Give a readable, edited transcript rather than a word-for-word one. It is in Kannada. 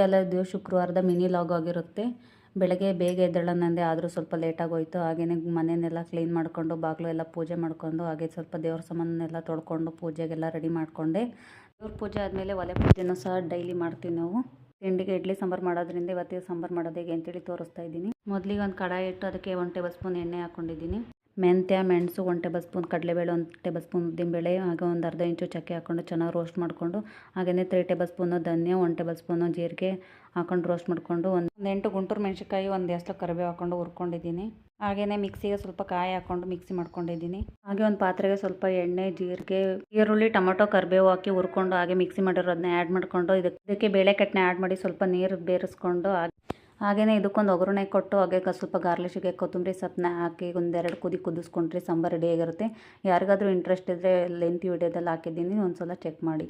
ಎಲ್ಲದು ಶುಕ್ರವಾರದ ಮಿನಿ ಲಾಗ್ ಆಗಿರುತ್ತೆ. ಬೆಳಗ್ಗೆ ಬೇಗ ಎದ್ದೇಳೋಣಂದೆ ಆದರೂ ಸ್ವಲ್ಪ ಲೇಟಾಗಿ ಹೋಯಿತು. ಹಾಗೆಯೇ ಮನೆಯನ್ನೆಲ್ಲ ಕ್ಲೀನ್ ಮಾಡಿಕೊಂಡು ಬಾಗಿಲು ಎಲ್ಲ ಪೂಜೆ ಮಾಡಿಕೊಂಡು ಹಾಗೆ ಸ್ವಲ್ಪ ದೇವ್ರ ಸಾಮಾನೆಲ್ಲ ತೊಳ್ಕೊಂಡು ಪೂಜೆಗೆಲ್ಲ ರೆಡಿ ಮಾಡಿಕೊಂಡೆ. ದೇವ್ರ ಪೂಜೆ ಆದಮೇಲೆ ಒಲೆ ಪೂಜೆನೂ ಸಹ ಡೈಲಿ ಮಾಡ್ತೀವಿ ನಾವು. ತಿಂಡಿಗೆ ಇಡ್ಲಿ ಸಾಂಬಾರು ಮಾಡೋದ್ರಿಂದ ಇವತ್ತಿಗೆ ಸಾಂಬಾರು ಮಾಡೋದು ಹೇಗೆ ಅಂತೇಳಿ ತೋರಿಸ್ತಾ ಇದ್ದೀನಿ. ಮೊದಲಿಗೆ ಒಂದು ಕಡಾಯಿ ಇಟ್ಟು ಅದಕ್ಕೆ 1 ಟೇಬಲ್ ಸ್ಪೂನ್ ಎಣ್ಣೆ ಹಾಕ್ಕೊಂಡಿದ್ದೀನಿ. ಮೆಂತ್ಯ, ಮೆಣಸು 1 ಟೇಬಲ್ ಸ್ಪೂನ್, ಕಡಲೆಬೇಳೆ 1 ಟೇಬಲ್ ಸ್ಪೂನ್, ಉದ್ದಿನಬೇಳೆ ಹಾಗೆ ಒಂದು ಅರ್ಧ ಇಂಚು ಚಕ್ಕೆ ಹಾಕ್ಕೊಂಡು ಚೆನ್ನಾಗಿ ರೋಸ್ಟ್ ಮಾಡಿಕೊಂಡು ಹಾಗೆಯೇ 3 ಟೇಬಲ್ ಸ್ಪೂನು ಧನಿಯಾ, 1 ಟೇಬಲ್ ಸ್ಪೂನು ಜೀರಿಗೆ ಹಾಕೊಂಡು ರೋಸ್ಟ್ ಮಾಡಿಕೊಂಡು ಒಂದು 8 ಗುಂಟೂರು ಮೆಣಸಿನ್ಕಾಯಿ, ಒಂದು ಎಸ್ಲು ಕರಿಬೇವು ಹಾಕ್ಕೊಂಡು ಹುರ್ಕೊಂಡಿದ್ದೀನಿ. ಹಾಗೆಯೇ ಮಿಕ್ಸಿಗೆ ಸ್ವಲ್ಪ ಕಾಯಿ ಹಾಕ್ಕೊಂಡು ಮಿಕ್ಸಿ ಮಾಡ್ಕೊಂಡಿದ್ದೀನಿ. ಹಾಗೆ ಒಂದು ಪಾತ್ರೆಗೆ ಸ್ವಲ್ಪ ಎಣ್ಣೆ, ಜೀರಿಗೆ, ಈರುಳ್ಳಿ, ಟೊಮೊಟೊ, ಕರಿಬೇವು ಹಾಕಿ ಹುರ್ಕೊಂಡು ಹಾಗೆ ಮಿಕ್ಸಿ ಮಾಡಿರೋದನ್ನ ಆ್ಯಡ್ ಮಾಡಿಕೊಂಡು ಇದಕ್ಕೆ ಬೇಳೆಕಟ್ಟನ್ನ ಆ್ಯಡ್ ಮಾಡಿ ಸ್ವಲ್ಪ ನೀರು ಬೇರಿಸ್ಕೊಂಡು ಹಾಗೆಯೇ ಇದಕ್ಕೊಂದು ಒಗ್ಗರಣೆ ಕೊಟ್ಟು ಹಾಗೆ ಸ್ವಲ್ಪ ಗಾರ್ಲಿಶಿಗೆ ಕೊತ್ತಂಬರಿ ಸೊಪ್ಪನ್ನ ಹಾಕಿ ಒಂದೆರಡು ಕುದಿಸ್ಕೊಂಡ್ರೆ ಸಾಂಬಾರು ರೆಡಿ ಆಗಿರುತ್ತೆ. ಯಾರಿಗಾದರೂ ಇಂಟ್ರೆಸ್ಟ್ ಇದ್ದರೆ ಲೆಂತಿ ವಿಡಿಯೋದಲ್ಲಿ ಹಾಕಿದ್ದೀನಿ, ಒಂದು ಸಲ ಚೆಕ್ ಮಾಡಿ.